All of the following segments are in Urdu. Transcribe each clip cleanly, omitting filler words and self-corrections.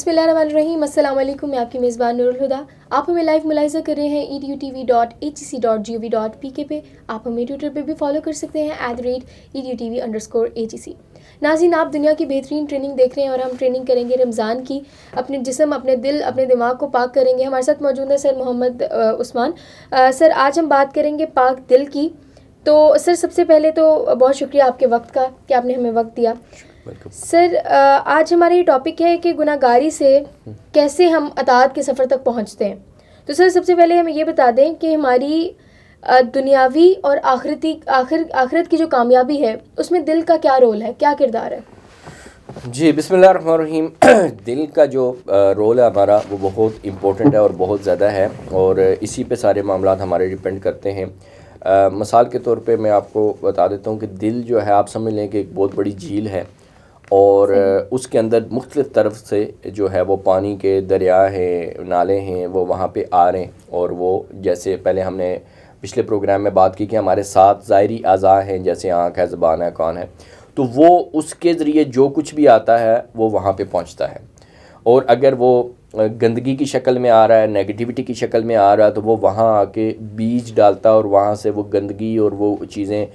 بسم اللہ الرحمن الرحیم. السلام علیکم. میں آپ کی میزبان نور الہدا. آپ ہمیں لائیو ملاحظہ کر رہے ہیں edutv.hcc.gov.pk پہ. آپ ہمیں ٹویٹر پہ بھی فالو کر سکتے ہیں @edutv_atc. ناظرین، آپ دنیا کی بہترین ٹریننگ دیکھ رہے ہیں اور ہم ٹریننگ کریں گے رمضان کی. اپنے جسم، اپنے دل، اپنے دماغ کو پاک کریں گے. ہمارے ساتھ موجود ہے سر محمد عثمان. سر، آج ہم بات کریں گے پاک دل کی. تو سر، سب سے پہلے تو بہت شکریہ آپ کے وقت کا کہ آپ نے ہمیں وقت دیا. سر، آج ہمارا یہ ٹاپک ہے کہ گناہ گاری سے کیسے ہم اطاعت کے سفر تک پہنچتے ہیں. تو سر، سب سے پہلے ہمیں یہ بتا دیں کہ ہماری دنیاوی اور آخرت کی جو کامیابی ہے اس میں دل کا کیا رول ہے، کیا کردار ہے؟ جی، بسم اللہ الرحمن الرحیم. دل کا جو رول ہے ہمارا وہ بہت امپورٹنٹ ہے اور بہت زیادہ ہے، اور اسی پہ سارے معاملات ہمارے ڈپینڈ کرتے ہیں. مثال کے طور پہ میں آپ کو بتا دیتا ہوں کہ دل جو ہے، آپ سمجھ لیں کہ ایک بہت بڑی جھیل ہے، اور اس کے اندر مختلف طرف سے جو ہے وہ پانی کے دریا ہیں، نالے ہیں، وہ وہاں پہ آ رہے ہیں. اور وہ جیسے پہلے ہم نے پچھلے پروگرام میں بات کی کہ ہمارے 7 ظاہری اعضاء ہیں، جیسے آنکھ ہے، زبان ہے، کان ہے، تو وہ اس کے ذریعے جو کچھ بھی آتا ہے وہ وہاں پہ پہنچتا ہے. اور اگر وہ گندگی کی شکل میں آ رہا ہے، نیگیٹیوٹی کی شکل میں آ رہا ہے، تو وہ وہاں آ کے بیج ڈالتا ہے، اور وہاں سے وہ گندگی اور وہ چیزیں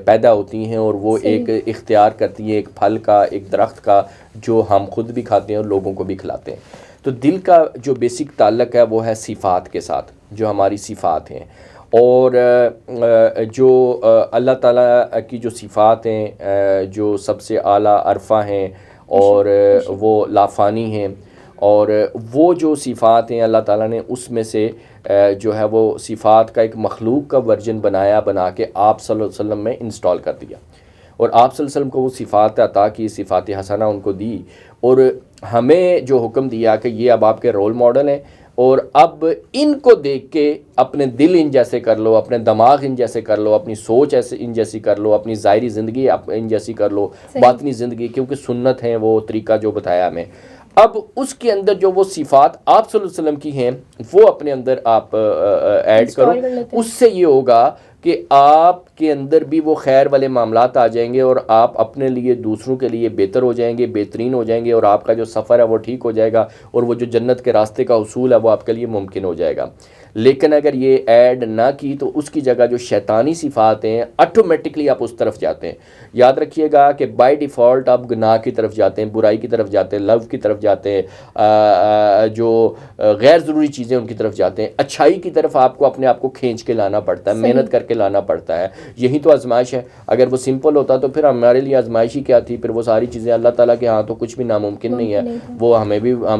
پیدا ہوتی ہیں، اور وہ ایک اختیار کرتی ہیں ایک پھل کا، ایک درخت کا، جو ہم خود بھی کھاتے ہیں اور لوگوں کو بھی کھلاتے ہیں. تو دل کا جو بیسک تعلق ہے وہ ہے صفات کے ساتھ، جو ہماری صفات ہیں. اور جو اللہ تعالیٰ کی جو صفات ہیں، جو سب سے اعلیٰ عرفہ ہیں اور وہ لافانی ہیں، اور وہ جو صفات ہیں اللہ تعالیٰ نے اس میں سے جو ہے وہ صفات کا ایک مخلوق کا ورژن بنا کے آپ صلی اللہ علیہ وسلم میں انسٹال کر دیا، اور آپ صلی اللہ علیہ وسلم کو وہ صفات عطا کی، صفات حسنہ ان کو دی، اور ہمیں جو حکم دیا کہ یہ اب آپ کے رول ماڈل ہیں، اور اب ان کو دیکھ کے اپنے دل ان جیسے کر لو، اپنے دماغ ان جیسے کر لو، اپنی سوچ ایسے ان جیسی کر لو، اپنی ظاہری زندگی ان جیسی کر لو، باطنی زندگی، کیونکہ سنت ہیں وہ طریقہ جو بتایا ہمیں. اب اس کے اندر جو وہ صفات آپ صلی اللہ علیہ وسلم کی ہیں وہ اپنے اندر آپ ایڈ کرو. اس سے یہ ہوگا کہ آپ کے اندر بھی وہ خیر والے معاملات آ جائیں گے، اور آپ اپنے لیے، دوسروں کے لیے بہتر ہو جائیں گے، بہترین ہو جائیں گے، اور آپ کا جو سفر ہے وہ ٹھیک ہو جائے گا، اور وہ جو جنت کے راستے کا حصول ہے وہ آپ کے لیے ممکن ہو جائے گا. لیکن اگر یہ ایڈ نہ کی تو اس کی جگہ جو شیطانی صفات ہیں آٹومیٹکلی آپ اس طرف جاتے ہیں. یاد رکھیے گا کہ بائی ڈیفالٹ آپ گناہ کی طرف جاتے ہیں، برائی کی طرف جاتے ہیں، لو کی طرف جاتے ہیں، جو غیر ضروری چیزیں ان کی طرف جاتے ہیں. اچھائی کی طرف آپ کو اپنے آپ کو کھینچ کے لانا پڑتا ہے، محنت کر کے لانا پڑتا ہے. یہی تو آزمائش ہے. اگر وہ سمپل ہوتا تو پھر ہمارے لیے آزمائش ہی کیا تھی؟ پھر وہ ساری چیزیں اللہ تعالیٰ کے ہاں تو کچھ بھی ناممکن نہیں ہے. وہ ہم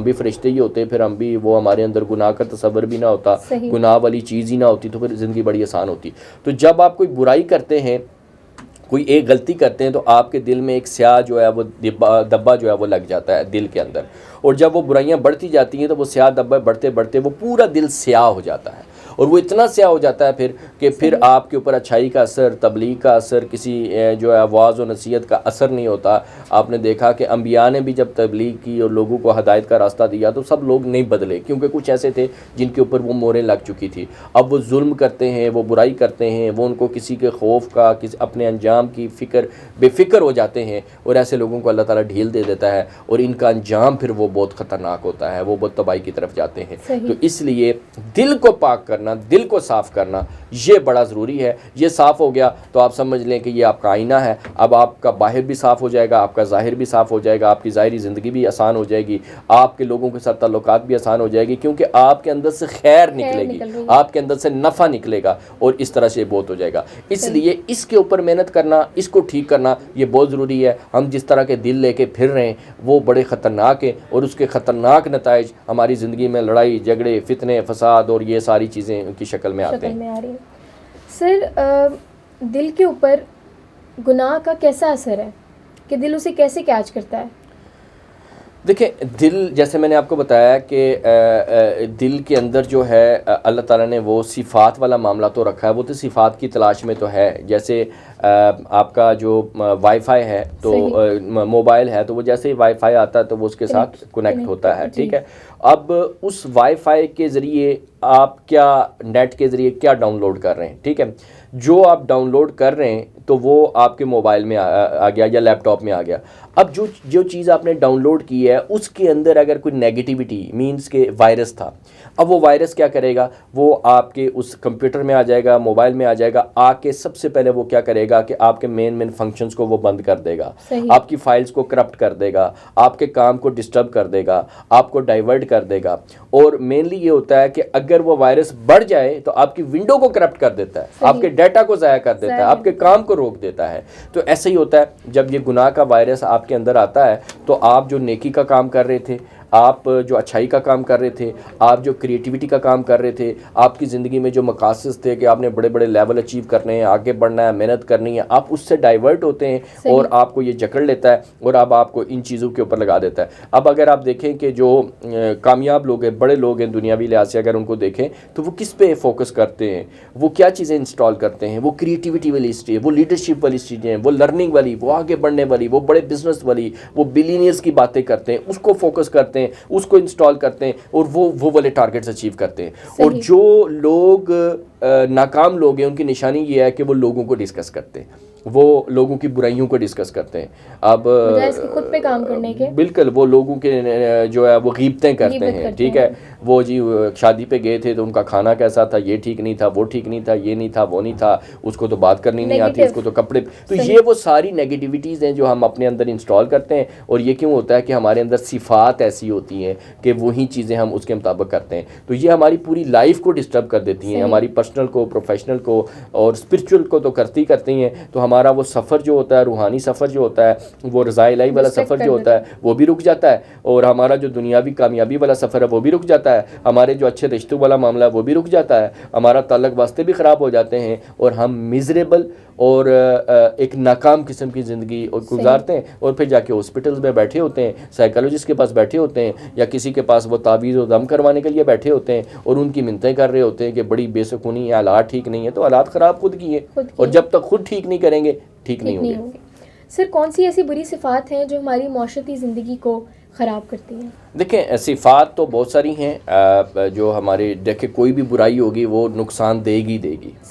بھی فرشتے ہی ہوتے، پھر ہم بھی، وہ ہمارے اندر گناہ کا تصور بھی نہ ہوتا، گناہ والی چیز ہی نہ ہوتی، تو پھر زندگی بڑی آسان ہوتی. تو جب آپ کوئی برائی کرتے ہیں، کوئی ایک غلطی کرتے ہیں، تو آپ کے دل میں ایک سیاہ جو ہے وہ دبا جو ہے وہ لگ جاتا ہے دل کے اندر. اور جب وہ برائیاں بڑھتی جاتی ہیں تو وہ سیاہ دبا بڑھتے بڑھتے وہ پورا دل سیاہ ہو جاتا ہے، اور وہ اتنا سیاہ ہو جاتا ہے پھر آپ کے اوپر اچھائی کا اثر، تبلیغ کا اثر، کسی جو ہے وعظ و نصیحت کا اثر نہیں ہوتا. آپ نے دیکھا کہ انبیاء نے بھی جب تبلیغ کی اور لوگوں کو ہدایت کا راستہ دیا تو سب لوگ نہیں بدلے، کیونکہ کچھ ایسے تھے جن کے اوپر وہ موریں لگ چکی تھی. اب وہ ظلم کرتے ہیں، وہ برائی کرتے ہیں، وہ ان کو کسی کے خوف کا، اپنے انجام کی بے فکر ہو جاتے ہیں، اور ایسے لوگوں کو اللہ تعالیٰ ڈھیل دے دیتا ہے، اور ان کا انجام پھر وہ بہت خطرناک ہوتا ہے، وہ بہت تباہی کی طرف جاتے ہیں. تو اس لیے دل کو پاک کرنا، دل کو صاف کرنا یہ بڑا ضروری ہے. یہ صاف ہو گیا تو آپ سمجھ لیں کہ یہ آپ کا آئینہ ہے. اب آپ کا باہر بھی صاف ہو جائے گا، آپ کا ظاہر بھی صاف ہو جائے گا، آپ کی ظاہری زندگی بھی آسان ہو جائے گی، آپ کے لوگوں کے ساتھ تعلقات بھی آسان ہو جائے گی، کیونکہ آپ کے اندر سے خیر نکلے گی، آپ کے اندر سے نفع نکلے گا، اور اس طرح سے بہت ہو جائے گا. اس لیے اس کے اوپر محنت کرنا، اس کو ٹھیک کرنا یہ بہت ضروری ہے. ہم جس طرح کے دل لے کے پھر رہے ہیں وہ بڑے خطرناک ہیں، اور اس کے خطرناک نتائج ہماری زندگی میں لڑائی جھگڑے، فتنے، فساد اور یہ ساری چیزیں کی شکل میں آتے ہیں. سر، دل کے اوپر گناہ کا کیسا اثر ہے کہ دل اسے کیسے کیچ کرتا ہے؟ دیکھیں، دل جیسے میں نے آپ کو بتایا کہ دل کے اندر جو ہے اللہ تعالیٰ نے وہ صفات والا معاملہ تو رکھا ہے، وہ تو صفات کی تلاش میں تو ہے. جیسے آپ کا جو وائی فائی ہے تو موبائل ہے تو وہ جیسے ہی وائی فائی آتا ہے تو وہ اس کے ساتھ کنیکٹ ہوتا ہے. ٹھیک ہے, اب اس وائی فائی کے ذریعے آپ کیا نیٹ کے ذریعے کیا ڈاؤن لوڈ کر رہے ہیں. ٹھیک ہے, جو آپ ڈاؤن لوڈ کر رہے ہیں تو وہ آپ کے موبائل میں آ گیا یا لیپ ٹاپ میں آ گیا. اب جو چیز آپ نے ڈاؤن لوڈ کی ہے اس کے اندر اگر کوئی نیگیٹیوٹی مینس کہ وائرس تھا, اب وہ وائرس کیا کرے گا, وہ آپ کے اس کمپیوٹر میں آ جائے گا, موبائل میں آ جائے گا, آ کے سب سے پہلے وہ کیا کرے گا کہ آپ کے مین فنکشنز کو وہ بند کر دے گا, آپ کی فائلز کو کرپٹ کر دے گا, آپ کے کام کو ڈسٹرب کر دے گا, آپ کو ڈائیورٹ کر دے گا. اور مینلی یہ ہوتا ہے کہ اگر وہ وائرس بڑھ جائے تو آپ کی ونڈو کو کرپٹ کر دیتا ہے, آپ کے ڈیٹا کو ضائع کر دیتا ہے, آپ کے کام کو روک دیتا ہے. تو ایسے ہی ہوتا ہے جب یہ گناہ کا وائرس آپ کے اندر آتا ہے تو آپ جو نیکی کا کام کر رہے تھے, آپ جو اچھائی کا کام کر رہے تھے, آپ جو کریٹیوٹی کا کام کر رہے تھے, آپ کی زندگی میں جو مقاصد تھے کہ آپ نے بڑے بڑے لیول اچیو کرنے ہیں, آگے بڑھنا ہے, محنت کرنی ہے, آپ اس سے ڈائیورٹ ہوتے ہیں اور آپ کو یہ جکڑ لیتا ہے اور اب آپ کو ان چیزوں کے اوپر لگا دیتا ہے. اب اگر آپ دیکھیں کہ جو کامیاب لوگ ہیں, بڑے لوگ ہیں دنیاوی لحاظ سے, اگر ان کو دیکھیں تو وہ کس پہ فوکس کرتے ہیں, وہ کیا چیزیں انسٹال کرتے ہیں, وہ کریٹیوٹی والی چیزیں, وہ لیڈرشپ والی چیزیں, وہ لرننگ والی, وہ آگے بڑھنے والی, وہ بڑے بزنس والی, وہ بلینئرز کی باتیں کرتے ہیں, اس کو فوکس کرتے ہیں, اس کو انسٹال کرتے ہیں اور وہ والے ٹارگٹس اچیو کرتے ہیں. اور جو لوگ ناکام لوگ ہیں ان کی نشانی یہ ہے کہ وہ لوگوں کو ڈسکس کرتے ہیں, وہ لوگوں کی برائیوں کو ڈسکس کرتے ہیں. اب خود پہ کام کرنے کے بالکل وہ لوگوں کے جو ہے وہ غیبتیں کرتے ہیں. ٹھیک ہے, وہ جی شادی پہ گئے تھے تو ان کا کھانا کیسا تھا, یہ ٹھیک نہیں تھا, وہ ٹھیک نہیں تھا, یہ نہیں تھا, وہ نہیں تھا, اس کو تو بات کرنی نہیں آتی, اس کو تو کپڑے. تو یہ وہ ساری نیگیٹیوٹیز ہیں جو ہم اپنے اندر انسٹال کرتے ہیں. اور یہ کیوں ہوتا ہے کہ ہمارے اندر صفات ایسی ہوتی ہیں کہ وہی چیزیں ہم اس کے مطابق کرتے ہیں. تو یہ ہماری پوری لائف کو ڈسٹرب کر دیتی ہیں, ہماری پرسنل کو, پروفیشنل کو اور اسپرچول کو تو کرتی ہیں. تو ہمارا وہ سفر جو ہوتا ہے, روحانی سفر جو ہوتا ہے, وہ رضا الہی والا سفر جو ہوتا ہے وہ بھی رک جاتا ہے, اور ہمارا جو دنیاوی کامیابی والا سفر ہے وہ بھی رک جاتا ہے, ہمارے جو اچھے رشتوں والا معاملہ ہے وہ بھی رک جاتا ہے, ہمارا تعلق واسطے بھی خراب ہو جاتے ہیں اور ہم میزریبل اور ایک ناکام قسم کی زندگی گزارتے ہیں. اور پھر جا کے ہاسپٹلز میں بیٹھے ہوتے ہیں, سائیکالوجسٹ کے پاس بیٹھے ہوتے ہیں, یا کسی کے پاس وہ تعویذ و دم کروانے کے لیے بیٹھے ہوتے ہیں اور ان کی منتیں کر رہے ہوتے ہیں کہ بڑی بے سکونی ہے, حالات ٹھیک نہیں ہے. تو حالات خراب خود کی ہیں, اور جب تک خود ٹھیک نہیں کریں گے ٹھیک نہیں ہوں گے. سر کون سی ایسی بری صفات ہیں جو ہماری معاشرتی زندگی کو خراب کرتی ہیں؟ دیکھیں صفات تو بہت ساری ہیں جو ہمارے, دیکھیں کوئی بھی برائی ہوگی وہ نقصان دے گی.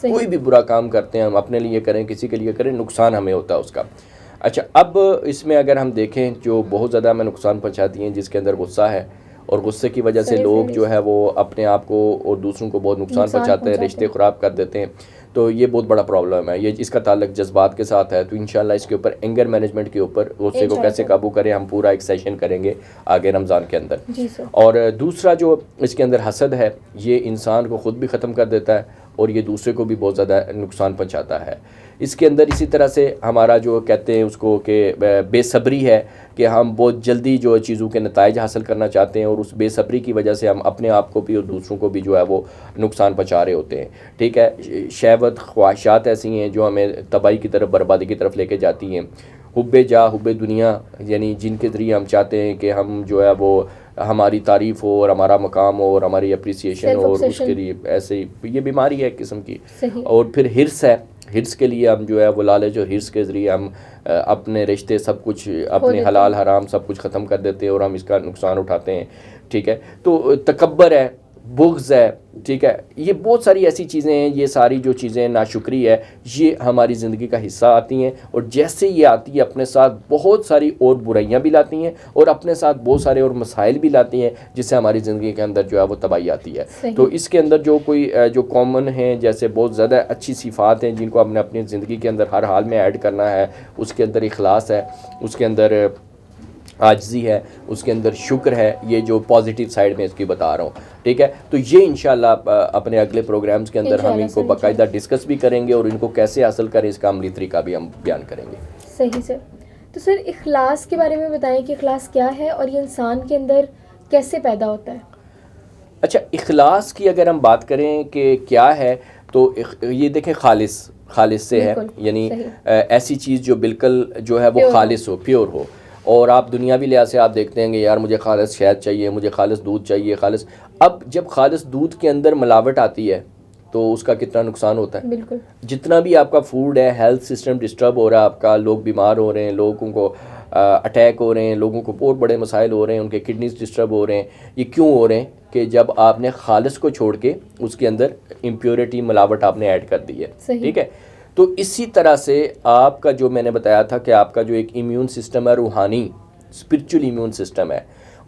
کوئی بھی برا کام کرتے ہیں ہم اپنے لیے کریں, کسی کے لیے کریں, نقصان ہمیں ہوتا ہے اس کا. اچھا, اب اس میں اگر ہم دیکھیں جو بہت زیادہ ہمیں نقصان پہنچاتی ہیں, جس کے اندر غصہ ہے, اور غصے کی وجہ سے لوگ جو ہے وہ اپنے آپ کو اور دوسروں کو بہت نقصان پہنچاتے ہیں, رشتے خراب کر دیتے ہیں. تو یہ بہت بڑا پرابلم ہے, یہ اس کا تعلق جذبات کے ساتھ ہے. تو انشاءاللہ اس کے اوپر اینگر مینجمنٹ کے اوپر غصے کو کیسے قابو کریں, ہم پورا ایک سیشن کریں گے آگے رمضان کے اندر. اور دوسرا جو اس کے اندر حسد ہے, یہ انسان کو خود بھی ختم کر دیتا ہے اور یہ دوسرے کو بھی بہت زیادہ نقصان پہنچاتا ہے. اس کے اندر اسی طرح سے ہمارا جو کہتے ہیں اس کو کہ بے صبری ہے, کہ ہم بہت جلدی جو چیزوں کے نتائج حاصل کرنا چاہتے ہیں, اور اس بے صبری کی وجہ سے ہم اپنے آپ کو بھی اور دوسروں کو بھی جو ہے وہ نقصان پہنچا رہے ہوتے ہیں. ٹھیک ہے, شہوت خواہشات ایسی ہیں جو ہمیں تباہی کی طرف, بربادی کی طرف لے کے جاتی ہیں. حب جا, حب دنیا, یعنی جن کے ذریعے ہم چاہتے ہیں کہ ہم جو ہے وہ ہماری تعریف ہو اور ہمارا مقام ہو اور ہماری اپریسیشن ہو, اور اس کے لیے ایسے یہ بیماری ہے ایک قسم کی. اور پھر حرص ہے, حرص کے لیے ہم جو ہے وہ لالچ اور حرص کے ذریعے ہم اپنے رشتے سب کچھ, اپنے حلال حرام سب کچھ ختم کر دیتے ہیں اور ہم اس کا نقصان اٹھاتے ہیں. ٹھیک ہے, تو تکبر ہے, بغض ہے. ٹھیک ہے, یہ بہت ساری ایسی چیزیں ہیں, یہ ساری جو چیزیں ناشکری ہے یہ ہماری زندگی کا حصہ آتی ہیں, اور جیسے یہ آتی ہے اپنے ساتھ بہت ساری اور برائیاں بھی لاتی ہیں, اور اپنے ساتھ بہت سارے اور مسائل بھی لاتی ہیں, جس سے ہماری زندگی کے اندر جو ہے وہ تباہی آتی ہے. تو اس کے اندر جو کوئی جو کامن ہیں, جیسے بہت زیادہ اچھی صفات ہیں جن کو ہم نے اپنی زندگی کے اندر ہر حال میں ایڈ کرنا ہے. اس کے اندر اخلاص ہے, اس کے اندر عاجزی ہے, اس کے اندر شکر ہے, یہ جو پازیٹیو سائیڈ میں اس کی بتا رہا ہوں. ٹھیک ہے, تو یہ انشاءاللہ اپنے اگلے پروگرامز کے اندر ہم ان کو باقاعدہ ڈسکس بھی کریں گے, اور ان کو کیسے حاصل کریں اس کا عملی طریقہ بھی ہم بیان کریں گے. صحیح سر. تو سر اخلاص کے بارے میں بتائیں کہ اخلاص کیا ہے اور یہ انسان کے اندر کیسے پیدا ہوتا ہے؟ اچھا, اخلاص کی اگر ہم بات کریں کہ کیا ہے, تو یہ دیکھیں خالص سے ہے, یعنی ایسی چیز جو بالکل جو ہے وہ خالص ہو, پیور ہو. اور آپ دنیاوی لحاظ سے آپ دیکھتے ہیں کہ یار مجھے خالص شہد چاہیے, مجھے خالص دودھ چاہیے, خالص. اب جب خالص دودھ کے اندر ملاوٹ آتی ہے تو اس کا کتنا نقصان ہوتا ہے. بالکل. جتنا بھی آپ کا فوڈ ہے, ہیلتھ سسٹم ڈسٹرب ہو رہا ہے آپ کا, لوگ بیمار ہو رہے ہیں, لوگوں کو اٹیک ہو رہے ہیں, لوگوں کو بہت بڑے مسائل ہو رہے ہیں, ان کے کڈنیز ڈسٹرب ہو رہے ہیں. یہ کیوں ہو رہے ہیں؟ کہ جب آپ نے خالص کو چھوڑ کے اس کے اندر امپیورٹی, ملاوٹ آپ نے ایڈ کر دی ہے. ٹھیک ہے. تو اسی طرح سے آپ کا جو میں نے بتایا تھا کہ آپ کا جو ایک امیون سسٹم ہے, روحانی اسپرچل امیون سسٹم ہے,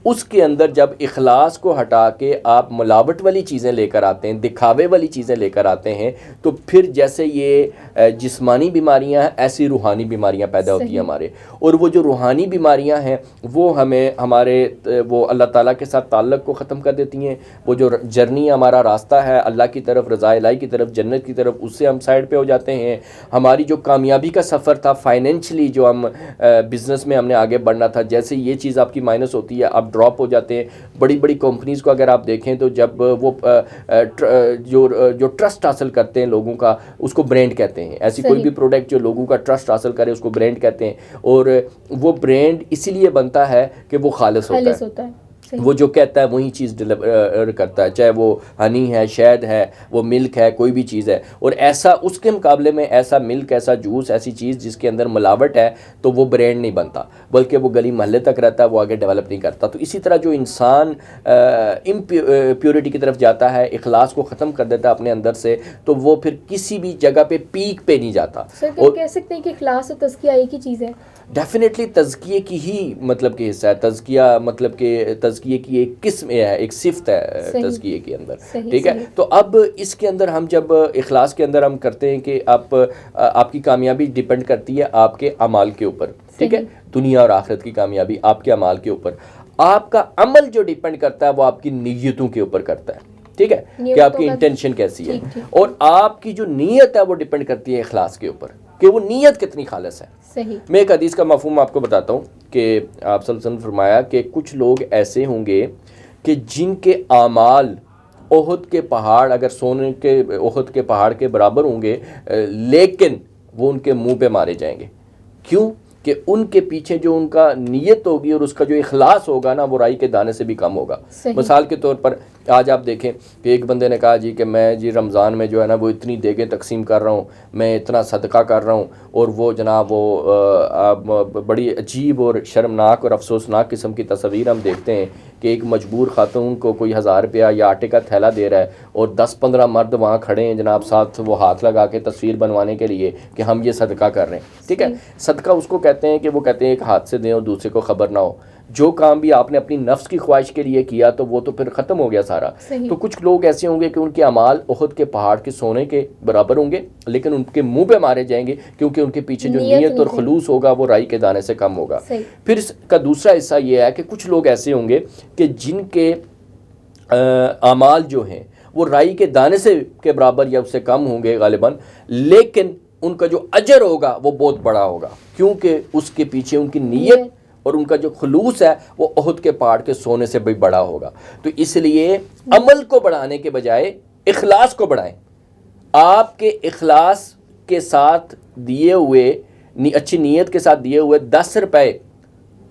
اس کے اندر جب اخلاص کو ہٹا کے آپ ملاوٹ والی چیزیں لے کر آتے ہیں, دکھاوے والی چیزیں لے کر آتے ہیں, تو پھر جیسے یہ جسمانی بیماریاں ہیں ایسی روحانی بیماریاں پیدا ہوتی ہیں ہمارے. اور وہ جو روحانی بیماریاں ہیں وہ ہمیں ہمارے وہ اللہ تعالیٰ کے ساتھ تعلق کو ختم کر دیتی ہیں. وہ جو جرنی ہمارا راستہ ہے اللہ کی طرف, رضا الہی کی طرف, جنت کی طرف, اس سے ہم سائڈ پہ ہو جاتے ہیں. ہماری جو کامیابی کا سفر تھا فائنینشلی, جو ہم بزنس میں ہم نے آگے بڑھنا تھا, جیسے یہ چیز آپ کی مائنس ہوتی ہے آپ ڈراپ ہو جاتے ہیں. بڑی بڑی کمپنیز کو اگر آپ دیکھیں تو جب وہ جو ٹرسٹ حاصل کرتے ہیں لوگوں کا, اس کو برانڈ کہتے ہیں. ایسی کوئی بھی پروڈکٹ جو لوگوں کا ٹرسٹ حاصل کرے اس کو برانڈ کہتے ہیں. اور وہ برانڈ اسی لیے بنتا ہے کہ وہ خالص ہوتا ہے. وہ جو کہتا ہے وہی چیز ڈلیور کرتا ہے, چاہے وہ ہنی ہے, شہد ہے, وہ ملک ہے, کوئی بھی چیز ہے. اور ایسا اس کے مقابلے میں ایسا ملک, ایسا جوس, ایسی چیز جس کے اندر ملاوٹ ہے تو وہ برانڈ نہیں بنتا, بلکہ وہ گلی محلے تک رہتا ہے, وہ آگے ڈیولپ نہیں کرتا. تو اسی طرح جو انسان پیورٹی کی طرف جاتا ہے, اخلاص کو ختم کر دیتا ہے اپنے اندر سے, تو وہ پھر کسی بھی جگہ پہ پیک پہ نہیں جاتا. اور کہہ سکتے ہیں کہ اخلاص اور تزکیہ ایک ہی چیز ہے. ڈیفینیٹلی تزکیے کی ہی مطلب کہ حصہ ہے. تزکیہ مطلب کہ تزکیے کی ایک قسم ہے, ایک صفت ہے تزکیے کے اندر. ٹھیک ہے. تو اب اس کے اندر ہم جب اخلاص کے اندر ہم کرتے ہیں کہ آپ کی کامیابی ڈیپینڈ کرتی ہے آپ کے اعمال کے اوپر. ٹھیک ہے. دنیا اور آخرت کی کامیابی آپ کے اعمال کے اوپر. آپ کا عمل جو ڈیپینڈ کرتا ہے وہ آپ کی نیتوں کے اوپر کرتا ہے. ٹھیک ہے, کہ آپ کی انٹینشن کیسی ہے. اور آپ کی جو نیت ہے وہ ڈیپینڈ کرتی ہے اخلاص کے اوپر, کہ وہ نیت کتنی خالص ہے. میں ایک حدیث کا مفہوم آپ کو بتاتا ہوں کہ آپ صلی اللہ علیہ وسلم نے فرمایا کہ کچھ لوگ ایسے ہوں گے کہ جن کے اعمال احد کے پہاڑ, اگر سونے کے احد کے پہاڑ کے برابر ہوں گے, لیکن وہ ان کے منہ پہ مارے جائیں گے. کیوں؟ کہ ان کے پیچھے جو ان کا نیت ہوگی اور اس کا جو اخلاص ہوگا نا, وہ رائی کے دانے سے بھی کم ہوگا. مثال کے طور پر آج آپ دیکھیں کہ ایک بندے نے کہا جی کہ میں جی رمضان میں جو ہے نا وہ اتنی دیگیں تقسیم کر رہا ہوں, میں اتنا صدقہ کر رہا ہوں, اور وہ جناب وہ بڑی عجیب اور شرمناک اور افسوسناک قسم کی تصویر ہم دیکھتے ہیں کہ ایک مجبور خاتون کو کوئی 1000 روپیہ یا آٹے کا تھیلا دے رہا ہے, اور 10-15 مرد وہاں کھڑے ہیں جناب ساتھ وہ ہاتھ لگا کے تصویر بنوانے کے لیے کہ ہم یہ صدقہ کر رہے ہیں. ٹھیک ہے. صدقہ اس کو کہتے ہیں کہ وہ کہتے ہیں ایک ہاتھ سے دیں اور دوسرے کو خبر نہ ہو. جو کام بھی آپ نے اپنی نفس کی خواہش کے لیے کیا تو وہ تو پھر ختم ہو گیا سارا. تو کچھ لوگ ایسے ہوں گے کہ ان کے اعمال احد کے پہاڑ کے سونے کے برابر ہوں گے, لیکن ان کے منہ پہ مارے جائیں گے کیونکہ ان کے پیچھے جو نیت اور خلوص ہوگا وہ رائی کے دانے سے کم ہوگا. پھر اس کا دوسرا حصہ یہ ہے کہ کچھ لوگ ایسے ہوں گے کہ جن کے اعمال جو ہیں وہ رائی کے دانے سے کے برابر یا اس سے کم ہوں گے غالباً, لیکن ان کا جو اجر ہوگا وہ بہت بڑا ہوگا, کیونکہ اس کے پیچھے ان کی نیت اور ان کا جو خلوص ہے وہ احد کے پہاڑ کے سونے سے بھی بڑا ہوگا. تو اس لیے عمل کو بڑھانے کے بجائے اخلاص کو بڑھائیں. آپ کے اخلاص کے ساتھ دیے ہوئے, اچھی نیت کے ساتھ دیے ہوئے 10 روپے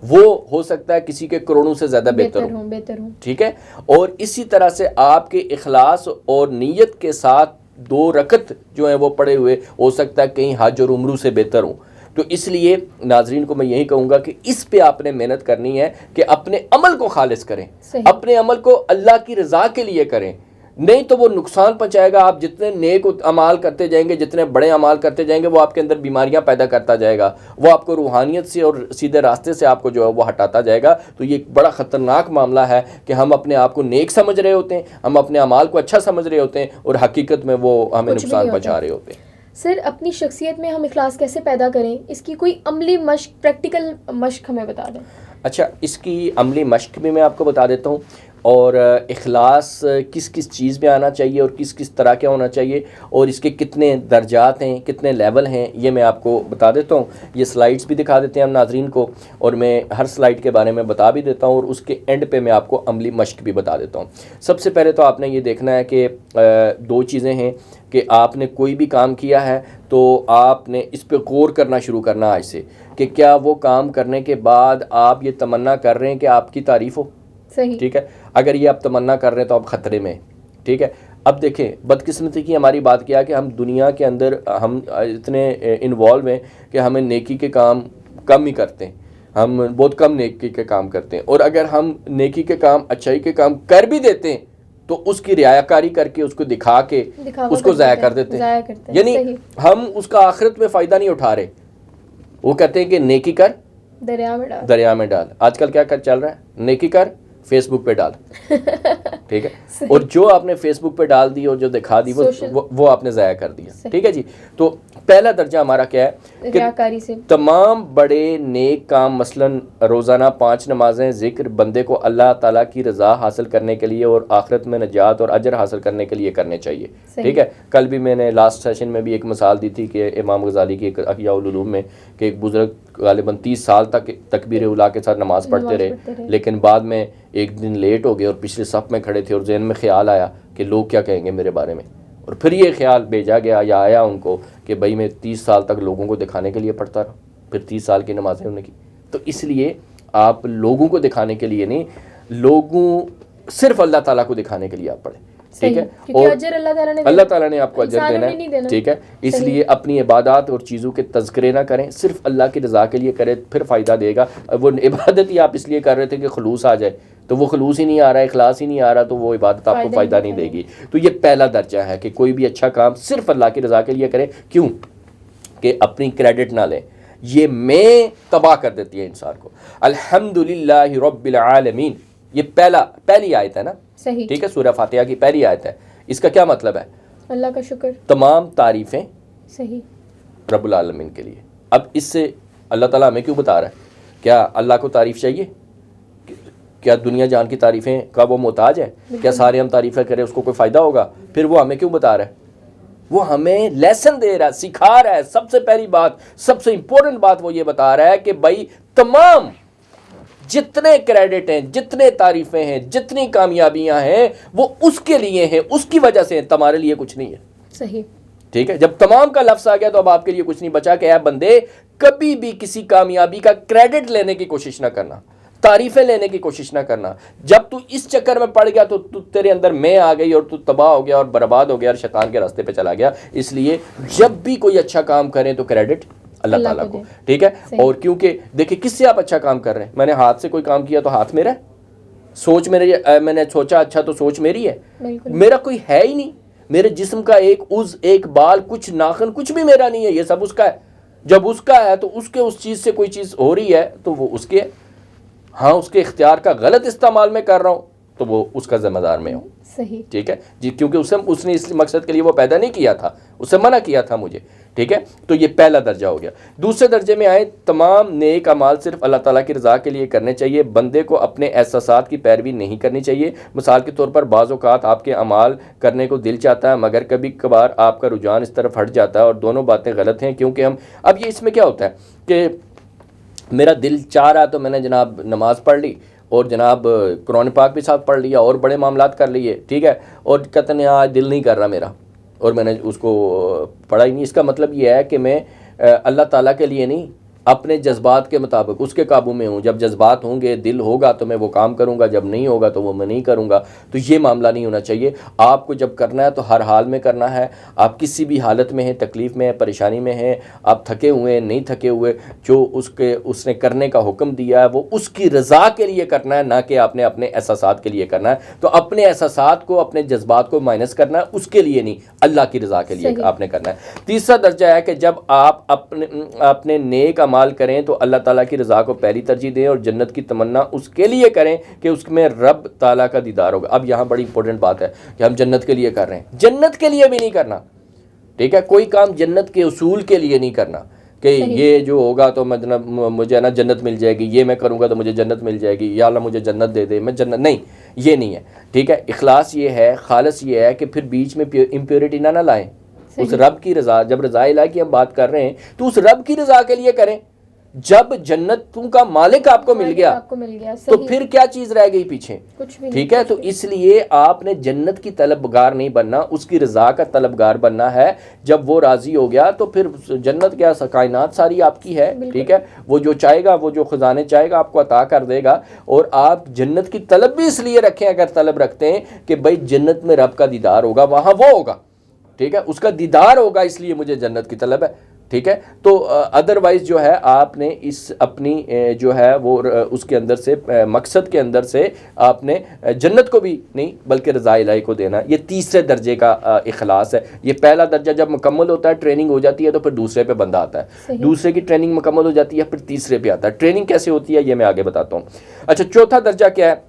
وہ ہو سکتا ہے کسی کے کروڑوں سے زیادہ بہتر ہوں. ٹھیک ہے. اور اسی طرح سے آپ کے اخلاص اور نیت کے ساتھ 2 رکعت جو ہیں وہ پڑے ہوئے ہو سکتا ہے کہیں حج اور عمروں سے بہتر ہوں. تو اس لیے ناظرین کو میں یہی کہوں گا کہ اس پہ آپ نے محنت کرنی ہے کہ اپنے عمل کو خالص کریں, اپنے عمل کو اللہ کی رضا کے لیے کریں, نہیں تو وہ نقصان پہنچائے گا. آپ جتنے نیک اعمال کرتے جائیں گے, جتنے بڑے اعمال کرتے جائیں گے, وہ آپ کے اندر بیماریاں پیدا کرتا جائے گا, وہ آپ کو روحانیت سے اور سیدھے راستے سے آپ کو جو ہے وہ ہٹاتا جائے گا. تو یہ ایک بڑا خطرناک معاملہ ہے کہ ہم اپنے آپ کو نیک سمجھ رہے ہوتے ہیں, ہم اپنے اعمال کو اچھا سمجھ رہے ہوتے ہیں, اور حقیقت میں وہ ہمیں نقصان پہنچا رہے ہوتے ہیں. سر, اپنی شخصیت میں ہم اخلاص کیسے پیدا کریں, اس کی کوئی عملی مشق, پریکٹیکل مشق ہمیں بتا دیں. اچھا, اس کی عملی مشق بھی میں آپ کو بتا دیتا ہوں, اور اخلاص کس کس چیز میں آنا چاہیے اور کس کس طرح کا ہونا چاہیے, اور اس کے کتنے درجات ہیں, کتنے لیول ہیں, یہ میں آپ کو بتا دیتا ہوں. یہ سلائیڈز بھی دکھا دیتے ہیں ہم ناظرین کو, اور میں ہر سلائیڈ کے بارے میں بتا بھی دیتا ہوں, اور اس کے اینڈ پہ میں آپ کو عملی مشق بھی بتا دیتا ہوں. سب سے پہلے تو آپ نے یہ دیکھنا ہے کہ 2 چیزیں ہیں کہ آپ نے کوئی بھی کام کیا ہے تو آپ نے اس پہ غور کرنا شروع کرنا آج سے, کہ کیا وہ کام کرنے کے بعد آپ یہ تمنا کر رہے ہیں کہ آپ کی تعریف ہو. صحیح. ٹھیک ہے. اگر یہ آپ تمنا کر رہے ہیں تو آپ خطرے میں. ٹھیک ہے. اب دیکھیں بدقسمتی کی ہماری بات کیا کہ ہم دنیا کے اندر ہم اتنے انوالو ہیں کہ ہمیں نیکی کے کام کم ہی کرتے ہیں، ہم بہت کم نیکی کے کام کرتے ہیں، اور اگر ہم نیکی کے کام اچھائی کے کام کر بھی دیتے ہیں تو اس کی رعایا کاری کر کے اس کو دکھا کے اس کو ضائع کر دیتے ہیں، یعنی ہم اس کا آخرت میں فائدہ نہیں اٹھا رہے۔ وہ کہتے ہیں کہ نیکی کر دریا میں ڈال، آج کل کیا چل رہا ہے، نیکی کر فیس بک پہ ڈال، ٹھیک ہے، اور جو آپ نے فیس بک پہ ڈال دی اور جو دکھا دی وہ آپ نے ضائع کر دیا، ٹھیک ہے جی۔ تو پہلا درجہ ہمارا کیا ہے کہ تمام بڑے نیک کام، مثلاً روزانہ 5 نمازیں، ذکر، بندے کو اللہ تعالیٰ کی رضا حاصل کرنے کے لیے اور آخرت میں نجات اور اجر حاصل کرنے کے لیے کرنے چاہیے، ٹھیک ہے۔ کل بھی میں نے لاسٹ سیشن میں بھی ایک مثال دی تھی کہ امام غزالی کی ایک احیاء العلوم میں کہ ایک بزرگ غالباً 30 سال تک تکبیر اولیٰ کے ساتھ نماز پڑھتے رہے، لیکن بعد میں ایک دن لیٹ ہو گئے اور پچھلے صف میں کھڑے تھے اور ذہن میں خیال آیا کہ لوگ کیا کہیں گے میرے بارے میں، اور پھر یہ خیال بھیجا گیا یا آیا ان کو کہ بھائی میں 30 سال تک لوگوں کو دکھانے کے لیے پڑھتا رہا، پھر 30 سال کی نمازیں انہوں نے کی۔ تو اس لیے آپ لوگوں کو دکھانے کے لیے نہیں، لوگوں صرف اللہ تعالیٰ کو دکھانے کے لیے آپ پڑھیں، ٹھیک ہے، اور اللہ تعالیٰ نے آپ کو اجر دینا ہے، ٹھیک ہے۔ اس لیے اپنی عبادات اور چیزوں کے تذکرے نہ کریں، صرف اللہ کی رضا کے لیے کریں، پھر فائدہ دے گا۔ وہ عبادت ہی آپ اس لیے کر رہے تھے کہ خلوص آ جائے، تو وہ خلوص ہی نہیں آ رہا، اخلاص ہی نہیں آ رہا، تو وہ عبادت آپ کو فائدہ نہیں دے گی۔ تو یہ پہلا درجہ ہے کہ کوئی بھی اچھا کام صرف اللہ کی رضا کے لیے کریں، کیوں کہ اپنی کریڈٹ نہ لیں، یہ میں تباہ کر دیتی ہے انسان کو۔ الحمدللہ رب العالمین، یہ پہلی آیت ہے نا، ٹھیک ہے، سورہ فاتحہ کی پہلی آیت ہے۔ اس کا کیا مطلب ہے؟ اللہ کا شکر، تمام تعریفیں صحیح رب العالمین کے لیے۔ اب اس سے اللہ تعالیٰ ہمیں کیوں بتا رہا ہے؟ کیا اللہ کو تعریف چاہیے؟ کیا دنیا جان کی تعریفیں کا وہ محتاج ہے؟ کیا سارے ہم تعریفیں کریں اس کو کوئی فائدہ ہوگا؟ پھر وہ ہمیں کیوں بتا رہا ہے؟ وہ ہمیں لیسن دے رہا ہے، سکھا رہا ہے۔ سب سے پہلی بات، سب سے امپورٹنٹ بات وہ یہ بتا رہا ہے کہ بھائی تمام جتنے کریڈٹ ہیں، جتنے تعریفیں ہیں، جتنی کامیابیاں ہیں، وہ اس کے لیے ہیں، اس کی وجہ سے ہیں، تمہارے لیے کچھ نہیں ہے، صحیح، ٹھیک ہے۔ جب تمام کا لفظ آ گیا تو اب آپ کے لیے کچھ نہیں بچا کہ اے بندے کبھی بھی کسی کامیابی کا کریڈٹ لینے کی کوشش نہ کرنا، تعریفیں لینے کی کوشش نہ کرنا۔ جب تو اس چکر میں پڑ گیا تو تیرے اندر میں آ گئی اور تو تباہ ہو گیا اور برباد ہو گیا اور شیطان کے راستے پہ چلا گیا۔ اس لیے جب بھی کوئی اچھا کام کریں تو کریڈٹ اللہ تعالیٰ کو، ٹھیک ہے۔ اور کیونکہ دیکھیں کس سے آپ اچھا کام کر رہے ہیں؟ میں نے ہاتھ سے کوئی کام کیا تو ہاتھ میرا ہے، سوچ میرے، میں نے سوچا اچھا تو سوچ میری ہے، میرا کوئی ہے ہی نہیں، میرے جسم کا ایک عضو، ایک بال، کچھ ناخن، کچھ بھی میرا نہیں ہے، یہ سب اس کا ہے۔ جب اس کا ہے تو اس کے اس چیز سے کوئی چیز ہو رہی ہے تو وہ اس کے، ہاں اس کے اختیار کا غلط استعمال میں کر رہا ہوں تو وہ اس کا ذمہ دار میں ہوں، صحیح، ٹھیک ہے جی، کیونکہ اس نے اس مقصد کے لیے وہ پیدا نہیں کیا تھا، اسے منع کیا تھا مجھے، ٹھیک ہے۔ تو یہ پہلا درجہ ہو گیا۔ دوسرے درجے میں آئے، تمام نیک اعمال صرف اللہ تعالیٰ کی رضا کے لیے کرنے چاہیے، بندے کو اپنے احساسات کی پیروی نہیں کرنی چاہیے۔ مثال کے طور پر بعض اوقات آپ کے اعمال کرنے کو دل چاہتا ہے مگر کبھی کبھار آپ کا رجحان اس طرف ہٹ جاتا ہے، اور دونوں باتیں غلط ہیں، کیونکہ ہم اب یہ اس میں کیا ہوتا ہے کہ میرا دل چاہ رہا تو میں نے جناب نماز پڑھ لی اور جناب قرآن پاک بھی ساتھ پڑھ لیا اور بڑے معاملات کر لیے، ٹھیک ہے، اور کہتے ہیں آج دل نہیں کر رہا میرا اور میں نے اس کو پڑھا ہی نہیں۔ اس کا مطلب یہ ہے کہ میں اللہ تعالیٰ کے لیے نہیں، اپنے جذبات کے مطابق اس کے قابو میں ہوں۔ جب جذبات ہوں گے، دل ہوگا تو میں وہ کام کروں گا، جب نہیں ہوگا تو وہ میں نہیں کروں گا۔ تو یہ معاملہ نہیں ہونا چاہیے۔ آپ کو جب کرنا ہے تو ہر حال میں کرنا ہے، آپ کسی بھی حالت میں ہیں، تکلیف میں ہیں، پریشانی میں ہیں، آپ تھکے ہوئے ہیں، نہیں تھکے ہوئے، جو اس نے کرنے کا حکم دیا ہے وہ اس کی رضا کے لیے کرنا ہے، نہ کہ آپ نے اپنے احساسات کے لیے کرنا ہے۔ تو اپنے احساسات کو، اپنے جذبات کو مائنس کرنا ہے، اس کے لیے نہیں، اللہ کی رضا کے لیے آپ نے کرنا ہے۔ تیسرا درجہ ہے کہ جب آپ اپنے نیک اعمال کریں تو اللہ تعالیٰ کی رضا کو پہلی ترجیح دیں اور جنت کی تمنا اس کے لیے کریں کہ اس میں رب تعالیٰ کا دیدار ہوگا۔ اب یہاں بڑی امپورٹنٹ بات ہے کہ ہم جنت کے لیے کر رہے ہیں، جنت کے لیے بھی نہیں کرنا، ٹھیک ہے۔ کوئی کام جنت کے اصول کے لیے نہیں کرنا کہ یہ جو ہوگا تو مجھے نا جنت مل جائے گی، یہ میں کروں گا تو مجھے جنت مل جائے گی، یا اللہ مجھے جنت دے دے، میں جنت، نہیں، یہ نہیں ہے، ٹھیک ہے۔ اخلاص یہ ہے، خالص یہ ہے کہ پھر بیچ میں امپیورٹی نہ لائیں۔ اس رب کی رضا، جب رضا الہی کی ہم بات کر رہے ہیں تو اس رب کی رضا کے لیے کریں، جب جنتوں کا مالک آپ کو مل گیا تو پھر کیا چیز رہ گئی پیچھے؟ ٹھیک ہے، تو اس لیے آپ نے جنت کی طلبگار نہیں بننا، اس کی رضا کا طلبگار بننا ہے. جب وہ راضی ہو گیا تو پھر جنت کیا، کائنات ساری آپ کی ہے. ٹھیک ہے، وہ جو چاہے گا، وہ جو خزانے چاہے گا آپ کو عطا کر دے گا. اور آپ جنت کی طلب بھی اس لیے رکھیں، اگر طلب رکھتے ہیں کہ بھائی جنت میں رب کا دیدار ہوگا، وہاں وہ ہوگا. ٹھیک ہے، اس کا دیدار ہوگا، اس لیے مجھے جنت کی طلب ہے. ٹھیک ہے، تو ادروائز جو ہے آپ نے اس اپنی جو ہے وہ اس کے اندر سے مقصد کے اندر سے آپ نے جنت کو بھی نہیں بلکہ رضا الہی کو دینا. یہ تیسرے درجے کا اخلاص ہے. یہ پہلا درجہ جب مکمل ہوتا ہے، ٹریننگ ہو جاتی ہے، تو پھر دوسرے پہ بندہ آتا ہے. دوسرے کی ٹریننگ مکمل ہو جاتی ہے، پھر تیسرے پہ آتا ہے. ٹریننگ کیسے ہوتی ہے یہ میں آگے بتاتا ہوں. اچھا، چوتھا درجہ کیا ہے؟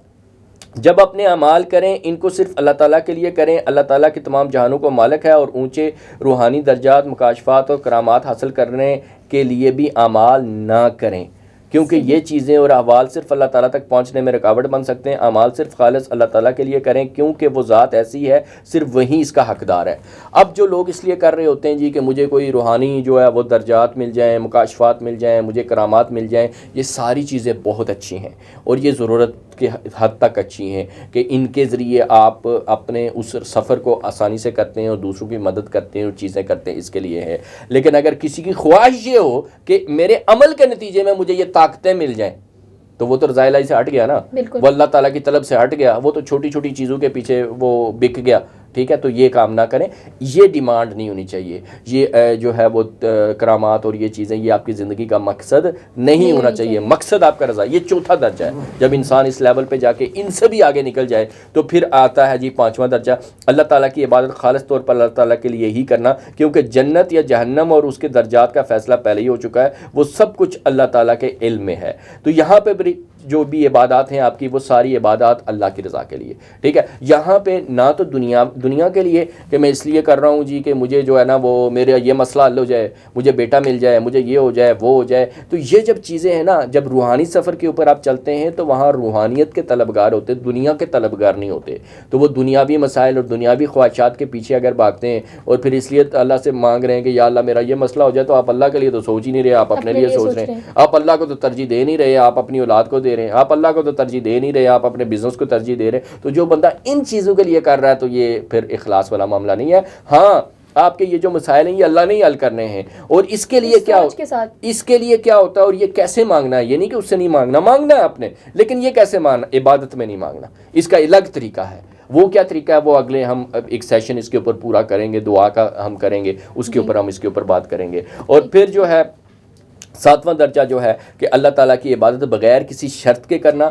جب اپنے اعمال کریں ان کو صرف اللہ تعالیٰ کے لیے کریں. اللہ تعالیٰ کے تمام جہانوں کو مالک ہے اور اونچے روحانی درجات، مکاشفات اور کرامات حاصل کرنے کے لیے بھی اعمال نہ کریں، کیونکہ یہ چیزیں اور احوال صرف اللہ تعالیٰ تک پہنچنے میں رکاوٹ بن سکتے ہیں. اعمال صرف خالص اللہ تعالیٰ کے لیے کریں، کیونکہ وہ ذات ایسی ہے، صرف وہی اس کا حقدار ہے. اب جو لوگ اس لیے کر رہے ہوتے ہیں جی کہ مجھے کوئی روحانی جو ہے وہ درجات مل جائیں، مکاشفات مل جائیں، مجھے کرامات مل جائیں، یہ ساری چیزیں بہت اچھی ہیں اور یہ ضرورت کے حد تک اچھی ہیں کہ ان کے ذریعے آپ اپنے اس سفر کو آسانی سے کرتے ہیں اور دوسروں کی مدد کرتے ہیں اور چیزیں کرتے ہیں، اس کے لیے ہے. لیکن اگر کسی کی خواہش یہ ہو کہ میرے عمل کے نتیجے میں مجھے یہ طاقتیں مل جائیں، تو وہ تو رضا الہی سے ہٹ گیا نا، وہ اللہ تعالیٰ کی طلب سے ہٹ گیا، وہ تو چھوٹی چھوٹی چیزوں کے پیچھے وہ بک گیا. ٹھیک ہے، تو یہ کام نہ کریں، یہ ڈیمانڈ نہیں ہونی چاہیے. یہ جو ہے وہ کرامات اور یہ چیزیں، یہ آپ کی زندگی کا مقصد نہیں ہونا چاہیے. مقصد آپ کا رضا. یہ چوتھا درجہ ہے. جب انسان اس لیول پہ جا کے ان سے بھی آگے نکل جائے تو پھر آتا ہے جی پانچواں درجہ، اللہ تعالیٰ کی عبادت خالص طور پر اللہ تعالیٰ کے لیے ہی کرنا، کیونکہ جنت یا جہنم اور اس کے درجات کا فیصلہ پہلے ہی ہو چکا ہے. وہ سب کچھ اللہ تعالیٰ کے علم میں ہے. تو یہاں پہ جو بھی عبادات ہیں آپ کی، وہ ساری عبادات اللہ کی رضا کے لیے. ٹھیک ہے، یہاں پہ نہ تو دنیا کے لیے کہ میں اس لیے کر رہا ہوں جی کہ مجھے جو ہے نا وہ میرا یہ مسئلہ حل ہو جائے، مجھے بیٹا مل جائے، مجھے یہ ہو جائے، وہ ہو جائے. تو یہ جب چیزیں ہیں نا، جب روحانی سفر کے اوپر آپ چلتے ہیں تو وہاں روحانیت کے طلبگار ہوتے، دنیا کے طلبگار نہیں ہوتے. تو وہ دنیاوی مسائل اور دنیاوی خواہشات کے پیچھے اگر بھاگتے ہیں اور پھر اس لیے اللہ سے مانگ رہے ہیں کہ یا اللہ میرا یہ مسئلہ ہو جائے، تو آپ اللہ کے لیے تو سوچ ہی نہیں رہے، آپ اپنے لیے سوچ رہے ہیں. آپ اللہ کو تو ترجیح دے نہیں رہے، آپ اپنی اولاد کو دے رہے ہیں. آپ اللہ کو تو ترجیح دے نہیں رہے، آپ اپنے بزنس کو ترجیح دے رہے ہیں. تو جو بندہ ان چیزوں کے لیے کر رہا ہے تو یہ پھر اخلاص والا معاملہ نہیں ہے. ہاں، آپ کے یہ جو مسائل ہیں یہ اللہ نے ہی حل کرنے ہیں، اور اس کے لیے کیا ہوتا ہے اور یہ کیسے مانگنا ہے. یہ نہیں کہ اس سے نہیں مانگنا ہے آپ نے، لیکن یہ کیسے مانگنا، عبادت میں نہیں مانگنا. اس کا الگ طریقہ ہے. وہ کیا طریقہ ہے وہ اگلے ہم ایک سیشن اس کے اوپر پورا کریں گے، دعا کا ہم کریں گے، اس کے اوپر ہم اس کے اوپر بات کریں گے. اور پھر جو ہے ساتواں درجہ جو ہے کہ اللہ تعالیٰ کی عبادت بغیر کسی شرط کے کرنا،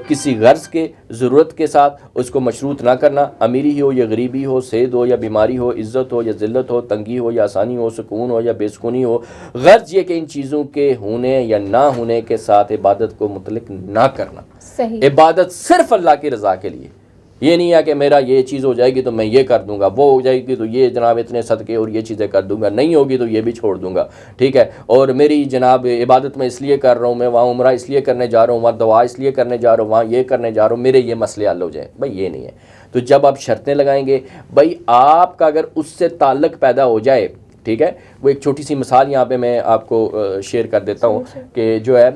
کسی غرض کے، ضرورت کے ساتھ اس کو مشروط نہ کرنا. امیری ہو یا غریبی ہو، صحت ہو یا بیماری ہو، عزت ہو یا ذلت ہو، تنگی ہو یا آسانی ہو، سکون ہو یا بے سکونی ہو، غرض یہ کہ ان چیزوں کے ہونے یا نہ ہونے کے ساتھ عبادت کو متعلق نہ کرنا. عبادت صرف اللہ کی رضا کے لیے. یہ نہیں ہے کہ میرا یہ چیز ہو جائے گی تو میں یہ کر دوں گا، وہ ہو جائے گی تو یہ جناب اتنے صدقے اور یہ چیزیں کر دوں گا، نہیں ہوگی تو یہ بھی چھوڑ دوں گا. ٹھیک ہے، اور میری جناب عبادت میں اس لیے کر رہا ہوں، میں وہاں عمرہ اس لیے کرنے جا رہا ہوں، وہاں دعا اس لیے کرنے جا رہا ہوں، وہاں یہ کرنے جا رہا ہوں، میرے یہ مسئلے حل ہو جائیں. بھائی یہ نہیں ہے. تو جب آپ شرطیں لگائیں گے، بھائی آپ کا اگر اس سے تعلق پیدا ہو جائے، ٹھیک ہے، وہ ایک چھوٹی سی مثال یہاں پہ میں آپ کو شیئر کر دیتا ہوں کہ جو ہے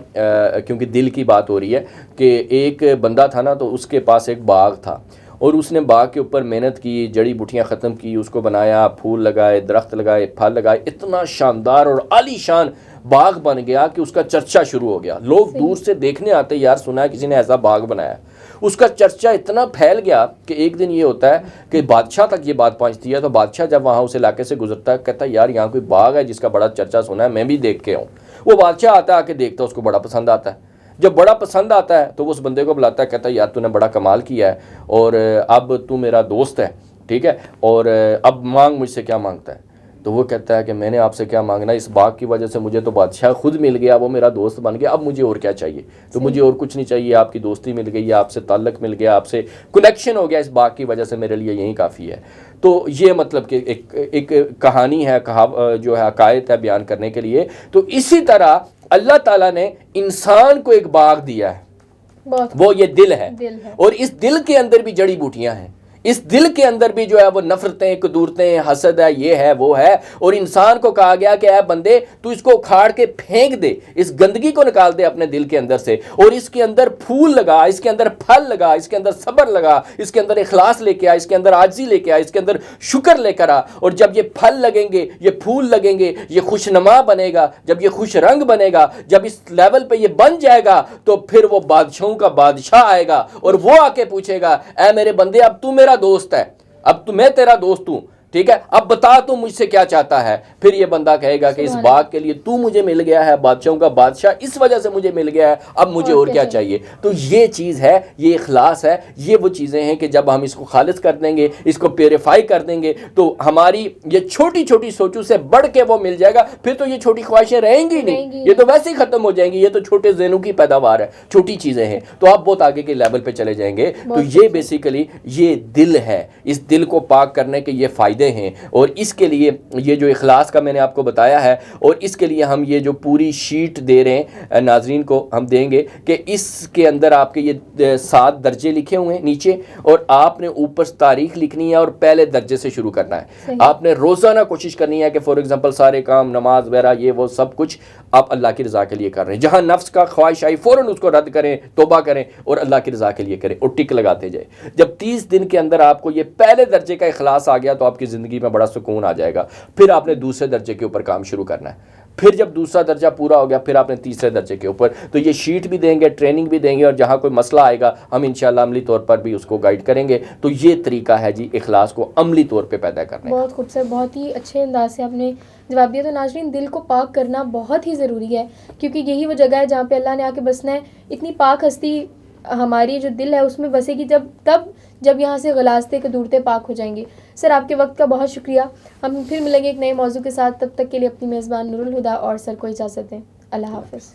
کیونکہ دل کی بات ہو رہی ہے، کہ ایک بندہ تھا نا، تو اس کے پاس ایک باغ تھا اور اس نے باغ کے اوپر محنت کی، جڑی بوٹیاں ختم کی، اس کو بنایا، پھول لگائے، درخت لگائے، پھل لگائے. اتنا شاندار اور عالی شان باغ بن گیا کہ اس کا چرچا شروع ہو گیا. لوگ دور سے دیکھنے آتے، یار سنا ہے کسی نے ایسا باغ بنایا. اس کا چرچا اتنا پھیل گیا کہ ایک دن یہ ہوتا ہے کہ بادشاہ تک یہ بات پہنچتی ہے. تو بادشاہ جب وہاں اس علاقے سے گزرتا ہے کہتا ہے یار یہاں کوئی باغ ہے جس کا بڑا چرچا سنا ہے، میں بھی دیکھ کے آؤں. وہ بادشاہ آتا ہے، آ کے دیکھتا ہے، اس کو بڑا پسند آتا ہے. جب بڑا پسند آتا ہے تو وہ اس بندے کو بلاتا ہے، کہتا ہے یار تو نے بڑا کمال کیا ہے اور اب تو میرا دوست ہے، ٹھیک ہے، اور اب مانگ مجھ سے کیا مانگتا ہے. تو وہ کہتا ہے کہ میں نے آپ سے کیا مانگنا، اس باغ کی وجہ سے مجھے تو بادشاہ خود مل گیا، وہ میرا دوست بن گیا، اب مجھے اور کیا چاہیے. تو مجھے اور کچھ نہیں چاہیے، آپ کی دوستی مل گئی ہے، آپ سے تعلق مل گیا، آپ سے کنیکشن ہو گیا، اس باغ کی وجہ سے میرے لیے یہی کافی ہے. تو یہ مطلب کہ ایک کہانی ہے، جو ہے حقائق ہے بیان کرنے کے لیے. تو اسی طرح اللہ تعالیٰ نے انسان کو ایک باغ دیا ہے، وہ یہ دل ہے، اور اس دل کے اندر بھی جڑی بوٹیاں ہیں. اس دل کے اندر بھی جو ہے وہ نفرتیں، کدورتیں، حسد ہے، یہ ہے وہ ہے، اور انسان کو کہا گیا کہ اے بندے تو اس کو اکھاڑ کے پھینک دے، اس گندگی کو نکال دے اپنے دل کے اندر سے، اور اس کے اندر پھول لگا، اس کے اندر پھل لگا، اس کے اندر صبر لگا، اس کے اندر اخلاص لے کے آ، اس کے اندر عاجزی لے کے آ، اس کے اندر شکر لے کر آ، اور جب یہ پھل لگیں گے، یہ پھول لگیں گے، یہ خوش نما بنے گا، جب یہ خوش رنگ بنے گا، جب اس لیول پہ یہ بن جائے گا تو پھر وہ بادشاہوں کا بادشاہ آئے گا اور وہ آ کے پوچھے گا اے میرے بندے اب تو میرا دوست ہے، اب تو میں تیرا دوست ہوں، ٹھیک ہے، اب بتا تو مجھ سے کیا چاہتا ہے۔ پھر یہ بندہ کہے گا کہ اس باغ کے لیے تو مجھے مل گیا ہے، بادشاہوں کا بادشاہ اس وجہ سے مجھے مل گیا ہے، اب مجھے اور کیا چاہیے۔ تو یہ چیز ہے، یہ اخلاص ہے، یہ وہ چیزیں ہیں کہ جب ہم اس کو خالص کر دیں گے، اس کو پیوریفائی کر دیں گے تو ہماری یہ چھوٹی چھوٹی سوچوں سے بڑھ کے وہ مل جائے گا، پھر تو یہ چھوٹی خواہشیں رہیں گی نہیں، یہ تو ویسے ہی ختم ہو جائیں گی، یہ تو چھوٹے ذہنوں کی پیداوار ہے، چھوٹی چیزیں ہیں، تو آپ بہت آگے کے لیول پہ چلے جائیں گے۔ تو یہ بیسیکلی یہ دل ہے، اس دل کو پاک کرنے کے یہ فائدے ہیں، اور اس کے لیے یہ جو اخلاص کا میں نے آپ کو بتایا ہے، اور اس کے لیے ہم یہ جو پوری شیٹ دے رہے ہیں ناظرین کو، ہم دیں گے کہ اس کے اندر آپ کے یہ 7 درجے لکھے ہوئے ہیں نیچے، اور آپ نے اوپر تاریخ لکھنی ہے اور پہلے درجے سے شروع کرنا ہے۔ آپ نے روزانہ کوشش کرنی ہے کہ فار ایگزامپل سارے کام، نماز وغیرہ، یہ وہ سب کچھ آپ اللہ کی رضا کے لیے کر رہے ہیں، جہاں نفس کا خواہش آئی فوراً اس کو رد کریں، توبہ کریں اور اللہ کی رضا کے لیے کریں، اور ٹک لگاتے جائیں۔ جب 30 دن کے اندر آپ کو یہ پہلے درجے کا اخلاص آ گیا تو آپ کی زندگی میں بڑا سکون آ جائے گا۔ پھر آپ نے دوسرے درجے کے اوپر کام شروع کرنا ہے، پھر جب دوسرا درجہ پورا ہو گیا پھر آپ نے تیسرے درجے کے اوپر، تو یہ شیٹ بھی دیں گے، ٹریننگ بھی دیں گے، اور جہاں کوئی مسئلہ آئے گا ہم انشاءاللہ عملی طور پر بھی اس کو گائیڈ کریں گے۔ تو یہ طریقہ ہے جی اخلاص کو عملی طور پہ پیدا کرنے کا۔ بہت خوبصورت، بہت ہی اچھے انداز سے آپ نے جواب دیا۔ تو ناظرین، دل کو پاک کرنا بہت ہی ضروری ہے، کیونکہ یہی وہ جگہ ہے جہاں پہ اللہ نے آ کے بسنا ہے۔ اتنی پاک ہستی ہماری جو دل ہے اس میں بسے گی جب یہاں سے غلاظتیں کدورتیں پاک ہو جائیں گی۔ سر، آپ کے وقت کا بہت شکریہ۔ ہم پھر ملیں گے ایک نئے موضوع کے ساتھ، تب تک کے لیے اپنی میزبان نور الہدیٰ اور سر کو اجازت دیں۔ اللہ حافظ۔